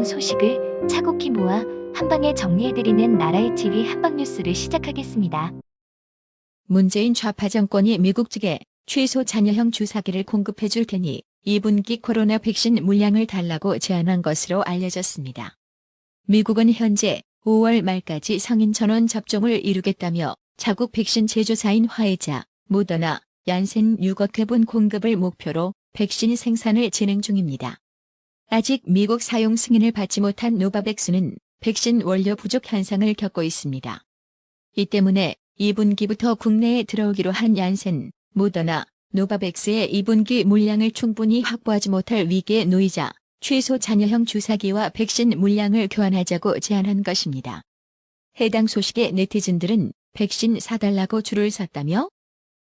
해당 소식을 차곡히 모아 한방에 정리해드리는 나라의 TV 한방뉴스를 시작하겠습니다. 문재인 좌파 정권이 미국 측에 최소 잔여형 주사기를 공급해줄 테니 2분기 코로나 백신 물량을 달라고 제안한 것으로 알려졌습니다. 미국은 현재 5월 말까지 성인 전원 접종을 이루겠다며 자국 백신 제조사인 화이자, 모더나, 얀센 6억 회분 공급을 목표로 백신 생산을 진행 중입니다. 아직 미국 사용 승인을 받지 못한 노바백스는 백신 원료 부족 현상을 겪고 있습니다. 이 때문에 2분기부터 국내에 들어오기로 한 얀센, 모더나, 노바백스의 2분기 물량을 충분히 확보하지 못할 위기에 놓이자 최소 잔여형 주사기와 백신 물량을 교환하자고 제안한 것입니다. 해당 소식에 네티즌들은 백신 사달라고 줄을 섰다며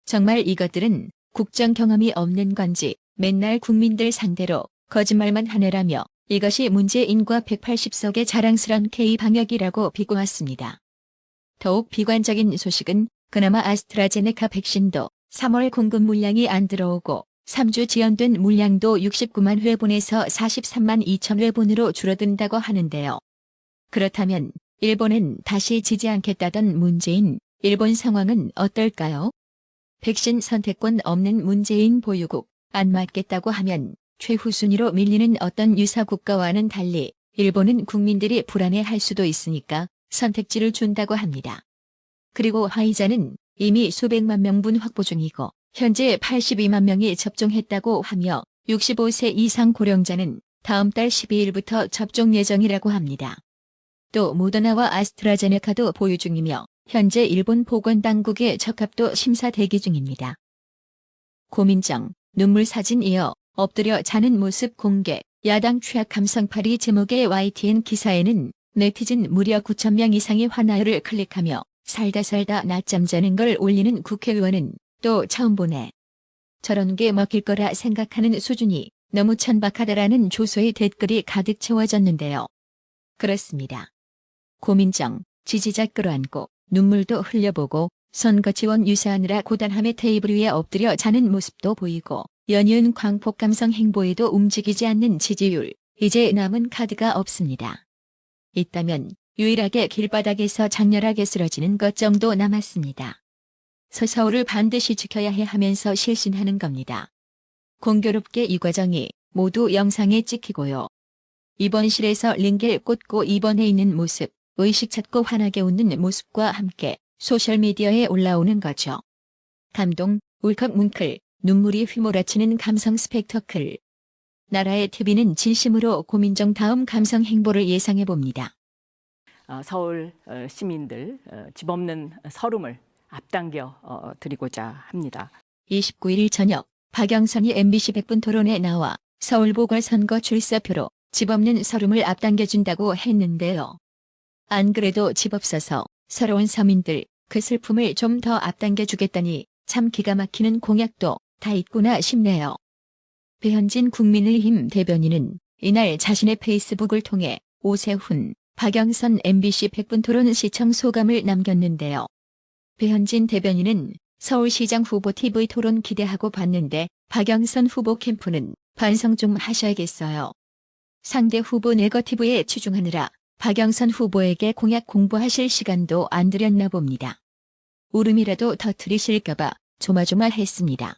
정말 이것들은 국정 경험이 없는 건지 맨날 국민들 상대로 거짓말만 하느라며 이것이 문재인과 180석의 자랑스런 K방역이라고 비꼬았습니다. 더욱 비관적인 소식은 그나마 아스트라제네카 백신도 3월 공급 물량이 안 들어오고 3주 지연된 물량도 69만 회분에서 43만 2천 회분으로 줄어든다고 하는데요. 그렇다면 일본은 다시 지지 않겠다던 문재인, 일본 상황은 어떨까요? 백신 선택권 없는 문재인 보유국, 안 맞겠다고 하면 최후 순위로 밀리는 어떤 유사 국가와는 달리 일본은 국민들이 불안해할 수도 있으니까 선택지를 준다고 합니다. 그리고 화이자는 이미 수백만 명분 확보 중이고 현재 82만 명이 접종했다고 하며 65세 이상 고령자는 다음 달 12일부터 접종 예정이라고 합니다. 또 모더나와 아스트라제네카도 보유 중이며 현재 일본 보건당국의 적합도 심사 대기 중입니다. 고민정, 눈물 사진 이어 엎드려 자는 모습 공개, 야당 최악 감성팔이 제목의 YTN 기사에는 네티즌 무려 9,000명 이상이 화나요를 클릭하며 살다 낮잠 자는 걸 올리는 국회의원은 또 처음 보네. 저런 게 먹힐 거라 생각하는 수준이 너무 천박하다라는 조소의 댓글이 가득 채워졌는데요. 그렇습니다. 고민정, 지지자 끌어안고 눈물도 흘려보고 선거 지원 유세하느라 고단함의 테이블 위에 엎드려 자는 모습도 보이고 연이은 광폭 감성 행보에도 움직이지 않는 지지율, 이제 남은 카드가 없습니다. 있다면 유일하게 길바닥에서 장렬하게 쓰러지는 것 정도 남았습니다. 서울을 반드시 지켜야 해 하면서 실신하는 겁니다. 공교롭게 이 과정이 모두 영상에 찍히고요. 입원실에서 링겔 꽂고 입원해 있는 모습, 의식 찾고 환하게 웃는 모습과 함께 소셜미디어에 올라오는 거죠. 감동, 울컥뭉클, 눈물이 휘몰아치는 감성 스펙터클. 나라의 TV는 진심으로 고민정 다음 감성 행보를 예상해봅니다. 서울 시민들 집 없는 서름을 앞당겨 드리고자 합니다. 29일 저녁 박영선이 MBC 100분 토론에 나와 서울 보궐선거 출사표로 집 없는 서름을 앞당겨준다고 했는데요. 안 그래도 집 없어서 서러운 서민들 그 슬픔을 좀 더 앞당겨주겠다니 참 기가 막히는 공약도 다 있구나 싶네요. 배현진 국민의힘 대변인은 이날 자신의 페이스북을 통해 오세훈, 박영선 MBC 100분 토론 시청 소감을 남겼는데요. 배현진 대변인은 서울시장 후보 TV 토론 기대하고 봤는데 박영선 후보 캠프는 반성 좀 하셔야겠어요. 상대 후보 네거티브에 치중하느라 박영선 후보에게 공약 공부하실 시간도 안 들였나 봅니다. 울음이라도 터뜨리실까봐 조마조마했습니다.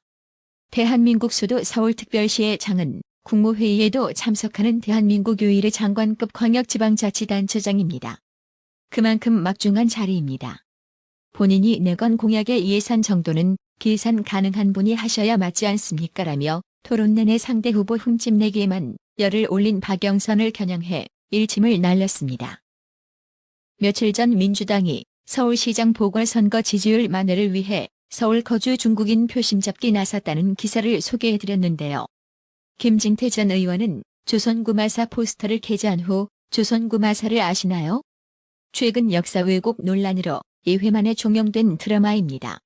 대한민국 수도 서울특별시의 장은 국무회의에도 참석하는 대한민국 유일의 장관급 광역지방자치단체장입니다. 그만큼 막중한 자리입니다. 본인이 내건 공약의 예산 정도는 계산 가능한 분이 하셔야 맞지 않습니까? 라며 토론 내내 상대 후보 흠집내기에만 열을 올린 박영선을 겨냥해 일침을 날렸습니다. 며칠 전 민주당이 서울시장 보궐선거 지지율 만회를 위해 서울 거주 중국인 표심 잡기 나섰다는 기사를 소개해드렸는데요. 김진태 전 의원은 조선구마사 포스터를 게재한 후 조선구마사를 아시나요? 최근 역사 왜곡 논란으로 2회 만에 종영된 드라마입니다.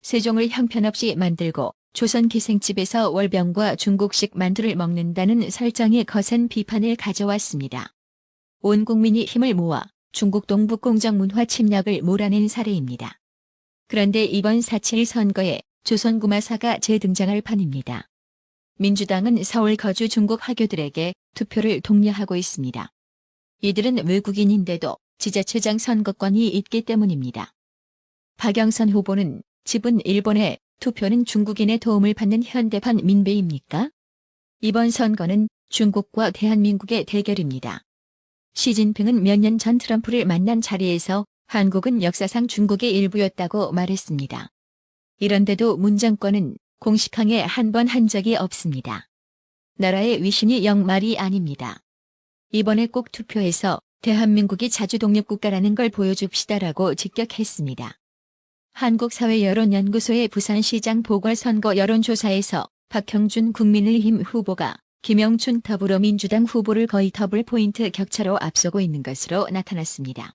세종을 형편없이 만들고 조선 기생집에서 월병과 중국식 만두를 먹는다는 설정의 거센 비판을 가져왔습니다. 온 국민이 힘을 모아 중국 동북공정 문화 침략을 몰아낸 사례입니다. 그런데 이번 4.7 선거에 조선구마사가 재등장할 판입니다. 민주당은 서울 거주 중국 화교들에게 투표를 독려하고 있습니다. 이들은 외국인인데도 지자체장 선거권이 있기 때문입니다. 박영선 후보는 집은 일본에 투표는 중국인의 도움을 받는 현대판 민배입니까? 이번 선거는 중국과 대한민국의 대결입니다. 시진핑은 몇 년 전 트럼프를 만난 자리에서 한국은 역사상 중국의 일부였다고 말했습니다. 이런데도 문 정권은 공식항해 한 번 한 적이 없습니다. 나라의 위신이 영 말이 아닙니다. 이번에 꼭 투표해서 대한민국이 자주 독립국가라는 걸 보여줍시다라고 직격했습니다. 한국사회여론연구소의 부산시장 보궐선거 여론조사에서 박형준 국민의힘 후보가 김영춘 더불어민주당 후보를 거의 더블 포인트 격차로 앞서고 있는 것으로 나타났습니다.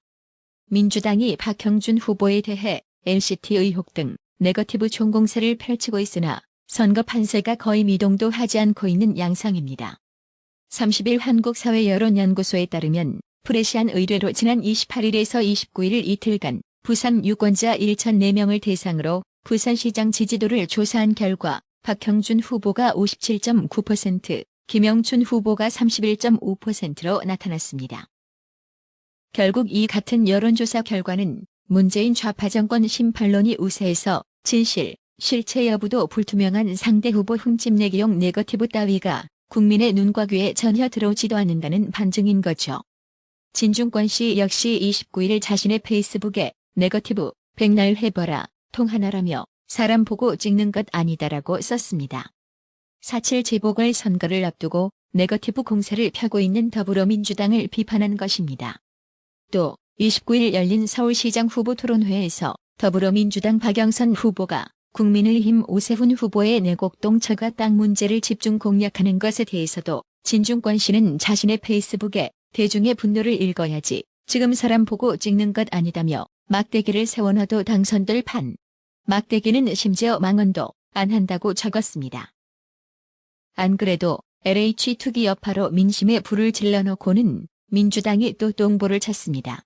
민주당이 박형준 후보에 대해 NCT 의혹 등 네거티브 총공세를 펼치고 있으나 선거 판세가 거의 미동도 하지 않고 있는 양상입니다. 30일 한국사회여론연구소에 따르면 프레시안 의뢰로 지난 28일에서 29일 이틀간 부산 유권자 1,004명을 대상으로 부산시장 지지도를 조사한 결과 박형준 후보가 57.9%, 김영춘 후보가 31.5%로 나타났습니다. 결국 이 같은 여론조사 결과는 문재인 좌파 정권 심판론이 우세해서 진실, 실체 여부도 불투명한 상대 후보 흠집내기용 네거티브 따위가 국민의 눈과 귀에 전혀 들어오지도 않는다는 반증인 거죠. 진중권 씨 역시 29일 자신의 페이스북에 네거티브, 백날 해봐라, 통하나라며 사람 보고 찍는 것 아니다라고 썼습니다. 4.7 재보궐선거를 앞두고 네거티브 공세를 펴고 있는 더불어민주당을 비판한 것입니다. 또 29일 열린 서울시장 후보 토론회에서 더불어민주당 박영선 후보가 국민의힘 오세훈 후보의 내곡동 처가 땅 문제를 집중 공략하는 것에 대해서도 진중권 씨는 자신의 페이스북에 대중의 분노를 읽어야지 지금 사람 보고 찍는 것 아니다며 막대기를 세워놔도 당선될 판. 막대기는 심지어 망언도 안 한다고 적었습니다. 안 그래도 LH 투기 여파로 민심에 불을 질러놓고는 민주당이 또 똥보를 쳤습니다.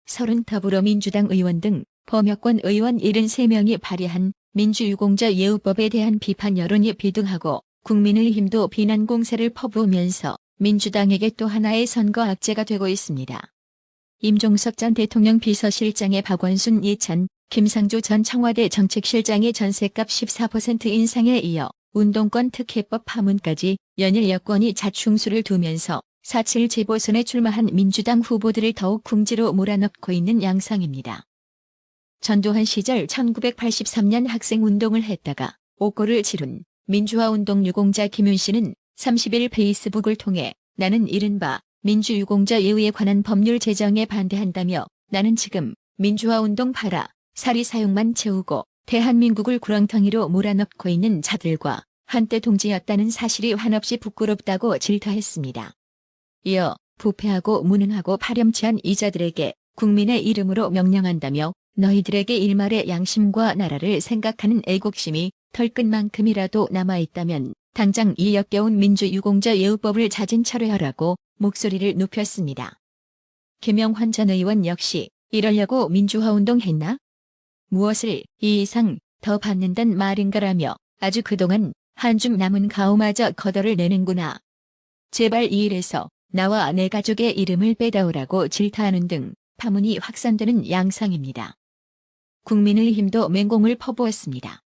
30 더불어민주당 의원 등 범여권 의원 73명이 발의한 민주유공자 예우법에 대한 비판 여론이 비등하고 국민의힘도 비난 공세를 퍼부으면서 민주당에게 또 하나의 선거 악재가 되고 있습니다. 임종석 전 대통령 비서실장의 박원순 예찬, 김상조 전 청와대 정책실장의 전셋값 14% 인상에 이어 운동권 특혜법 파문까지 연일 여권이 자충수를 두면서 4.7 재보선에 출마한 민주당 후보들을 더욱 궁지로 몰아넣고 있는 양상입니다. 전두환 시절 1983년 학생운동을 했다가 옥고를 치룬 민주화운동 유공자 김윤 씨는 30일 페이스북을 통해 나는 이른바 민주유공자 예우에 관한 법률 제정에 반대한다며 나는 지금 민주화운동 봐라, 사리 사용만 채우고 대한민국을 구렁텅이로 몰아넣고 있는 자들과 한때 동지였다는 사실이 한없이 부끄럽다고 질타했습니다. 이어 부패하고 무능하고 파렴치한 이 자들에게 국민의 이름으로 명령한다며 너희들에게 일말의 양심과 나라를 생각하는 애국심이 털끝만큼이라도 남아있다면 당장 이 역겨운 민주유공자 예우법을 자진 철회하라고 목소리를 높였습니다. 김영환 전 의원 역시 이러려고 민주화운동 했나? 무엇을 이 이상 더 받는단 말인가라며 아주 그동안 한줌 남은 가오마저 걷어를 내는구나. 제발 이 일에서 나와 내 가족의 이름을 빼다오라고 질타하는 등 파문이 확산되는 양상입니다. 국민의힘도 맹공을 퍼부었습니다.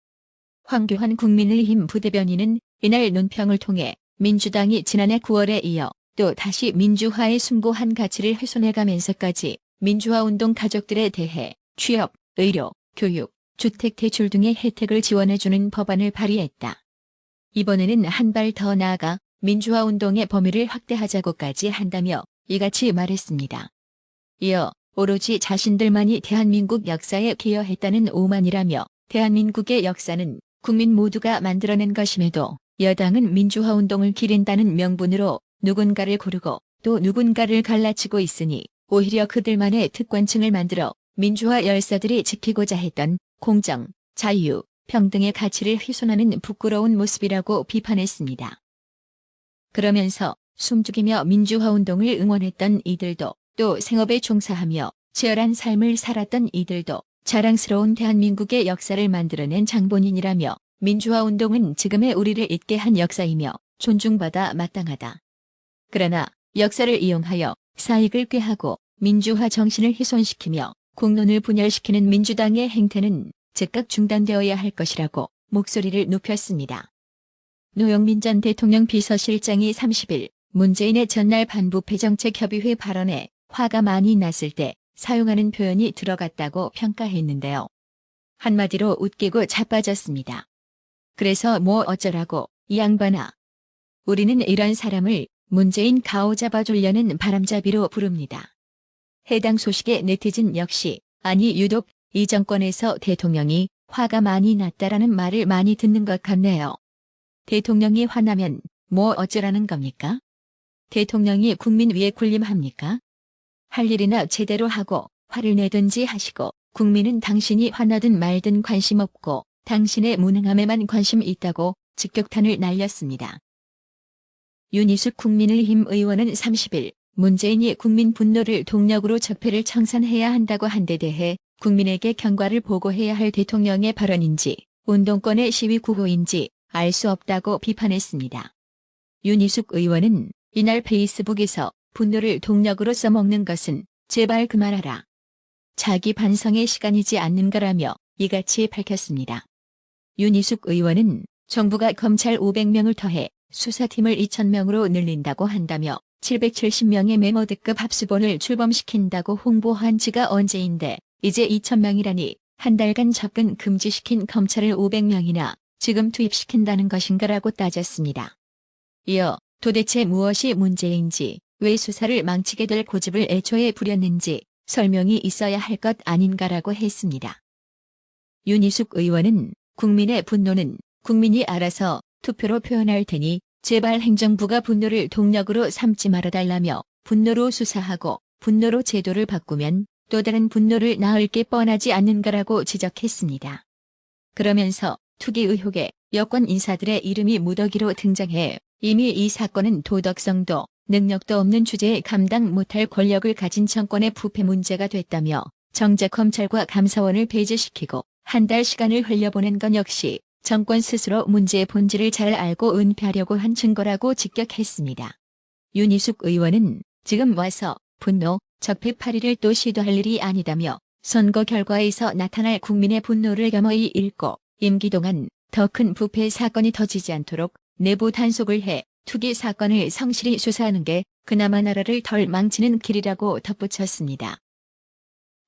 황교안 국민의힘 부대변인은 이날 논평을 통해 민주당이 지난해 9월에 이어 또 다시 민주화에 숭고한 가치를 훼손해가면서까지 민주화운동 가족들에 대해 취업, 의료, 교육, 주택 대출 등의 혜택을 지원해주는 법안을 발의했다. 이번에는 한 발 더 나아가 민주화운동의 범위를 확대하자고까지 한다며 이같이 말했습니다. 이어 오로지 자신들만이 대한민국 역사에 기여했다는 오만이라며 대한민국의 역사는 국민 모두가 만들어낸 것임에도 여당은 민주화운동을 기린다는 명분으로 누군가를 고르고 또 누군가를 갈라치고 있으니 오히려 그들만의 특권층을 만들어 민주화 열사들이 지키고자 했던 공정, 자유, 평등의 가치를 훼손하는 부끄러운 모습이라고 비판했습니다. 그러면서 숨죽이며 민주화운동을 응원했던 이들도 또 생업에 종사하며 치열한 삶을 살았던 이들도 자랑스러운 대한민국의 역사를 만들어낸 장본인이라며 민주화 운동은 지금의 우리를 있게 한 역사이며 존중받아 마땅하다. 그러나 역사를 이용하여 사익을 꾀하고 민주화 정신을 훼손시키며 공론을 분열시키는 민주당의 행태는 즉각 중단되어야 할 것이라고 목소리를 높였습니다. 노영민 전 대통령 비서실장이 30일 문재인의 전날 반부패정책협의회 발언에 화가 많이 났을 때 사용하는 표현이 들어갔다고 평가했는데요. 한마디로 웃기고 자빠졌습니다. 그래서 뭐 어쩌라고 이 양반아. 우리는 이런 사람을 문재인 가오 잡아주려는 바람잡이로 부릅니다. 해당 소식에 네티즌 역시 아니 유독 이 정권에서 대통령이 화가 많이 났다라는 말을 많이 듣는 것 같네요. 대통령이 화나면 뭐 어쩌라는 겁니까? 대통령이 국민 위에 군림합니까? 할 일이나 제대로 하고 화를 내든지 하시고 국민은 당신이 화나든 말든 관심 없고 당신의 무능함에만 관심 있다고 직격탄을 날렸습니다. 윤희숙 국민의힘 의원은 30일 문재인이 국민 분노를 동력으로 적폐를 청산해야 한다고 한 데 대해 국민에게 경과를 보고해야 할 대통령의 발언인지 운동권의 시위 구호인지 알 수 없다고 비판했습니다. 윤희숙 의원은 이날 페이스북에서 분노를 동력으로 써먹는 것은 제발 그만하라. 자기 반성의 시간이지 않는가라며 이같이 밝혔습니다. 윤희숙 의원은 정부가 검찰 500명을 더해 수사팀을 2,000명으로 늘린다고 한다며 770명의 메모드급 합수본을 출범시킨다고 홍보한 지가 언제인데 이제 2,000명이라니 한 달간 접근 금지시킨 검찰을 500명이나 지금 투입시킨다는 것인가라고 따졌습니다. 이어 도대체 무엇이 문제인지 왜 수사를 망치게 될 고집을 애초에 부렸는지 설명이 있어야 할 것 아닌가라고 했습니다. 윤희숙 의원은 국민의 분노는 국민이 알아서 투표로 표현할 테니 제발 행정부가 분노를 동력으로 삼지 말아달라며 분노로 수사하고 분노로 제도를 바꾸면 또 다른 분노를 낳을 게 뻔하지 않는가라고 지적했습니다. 그러면서 투기 의혹에 여권 인사들의 이름이 무더기로 등장해 이미 이 사건은 도덕성도 능력도 없는 주제에 감당 못할 권력을 가진 정권의 부패 문제가 됐다며 정작 검찰과 감사원을 배제시키고 한 달 시간을 흘려보낸 건 역시 정권 스스로 문제의 본질을 잘 알고 은폐하려고 한 증거라고 직격했습니다. 윤희숙 의원은 지금 와서 분노, 적폐 파리를 또 시도할 일이 아니다며 선거 결과에서 나타날 국민의 분노를 겸허히 읽고 임기 동안 더 큰 부패 사건이 터지지 않도록 내부 단속을 해 투기 사건을 성실히 수사하는 게 그나마 나라를 덜 망치는 길이라고 덧붙였습니다.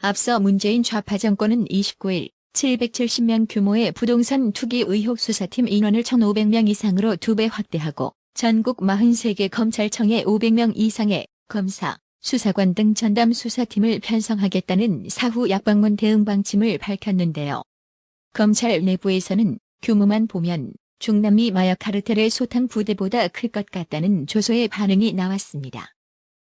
앞서 문재인 좌파 정권은 29일 770명 규모의 부동산 투기 의혹 수사팀 인원을 1,500명 이상으로 2배 확대하고 전국 43개 검찰청에 500명 이상의 검사, 수사관 등 전담 수사팀을 편성하겠다는 사후 약방문 대응 방침을 밝혔는데요. 검찰 내부에서는 규모만 보면 중남미 마약 카르텔의 소탕 부대보다 클 것 같다는 조소의 반응이 나왔습니다.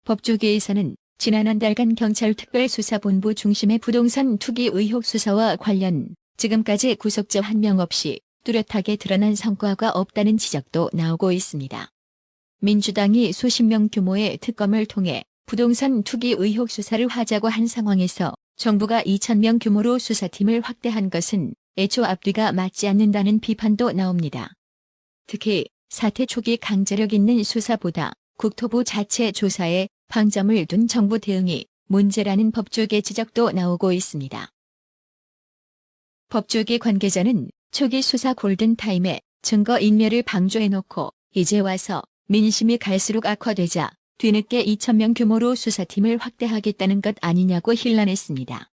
법조계에서는 지난 한 달간 경찰 특별수사본부 중심의 부동산 투기 의혹 수사와 관련 지금까지 구속자 한 명 없이 뚜렷하게 드러난 성과가 없다는 지적도 나오고 있습니다. 민주당이 수십 명 규모의 특검을 통해 부동산 투기 의혹 수사를 하자고 한 상황에서 정부가 2,000명 규모로 수사팀을 확대한 것은 애초 앞뒤가 맞지 않는다는 비판도 나옵니다. 특히 사태 초기 강제력 있는 수사보다 국토부 자체 조사에 방점을 둔 정부 대응이 문제라는 법조계 지적도 나오고 있습니다. 법조계 관계자는 초기 수사 골든타임에 증거인멸을 방조해놓고 이제 와서 민심이 갈수록 악화되자 뒤늦게 2,000명 규모로 수사팀을 확대하겠다는 것 아니냐고 hir난했습니다.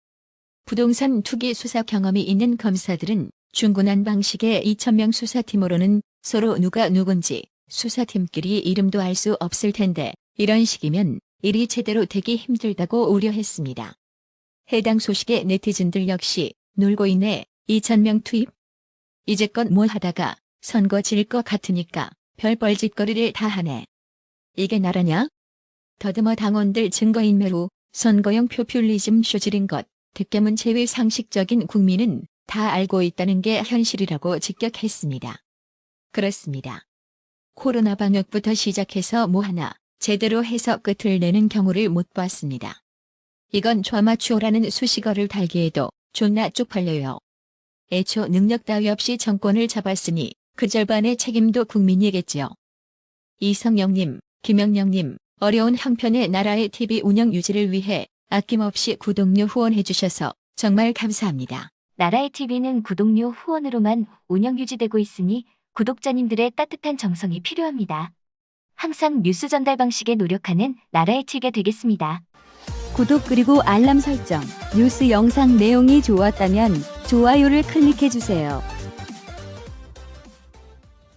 부동산 투기 수사 경험이 있는 검사들은 중구난 방식의 2,000명 수사팀으로는 서로 누가 누군지 수사팀끼리 이름도 알 수 없을 텐데 이런 식이면 일이 제대로 되기 힘들다고 우려했습니다. 해당 소식에 네티즌들 역시 놀고 있네. 2,000명 투입? 이제껏 뭐 하다가 선거 질 것 같으니까 별 뻘짓거리를 다 하네. 이게 나라냐? 더듬어 당원들 증거인멸 후 선거용 포퓰리즘 쇼질인 것. 득템은 제외 상식적인 국민은 다 알고 있다는 게 현실이라고 직격했습니다. 그렇습니다. 코로나 방역부터 시작해서 뭐 하나 제대로 해서 끝을 내는 경우를 못 봤습니다. 이건 좌마추어라는 수식어를 달기에도 존나 쪽팔려요. 애초 능력 따위 없이 정권을 잡았으니 그 절반의 책임도 국민이겠지요. 이성영님, 김영영님, 어려운 형편의 나라의 TV 운영 유지를 위해 아낌없이 구독료 후원해 주셔서 정말 감사합니다. 나라의 TV는 구독료 후원으로만 운영 유지되고 있으니 구독자님들의 따뜻한 정성이 필요합니다. 항상 뉴스 전달 방식에 노력하는 나라의 TV가 되겠습니다. 구독 그리고 알람 설정, 뉴스 영상 내용이 좋았다면 좋아요를 클릭해 주세요.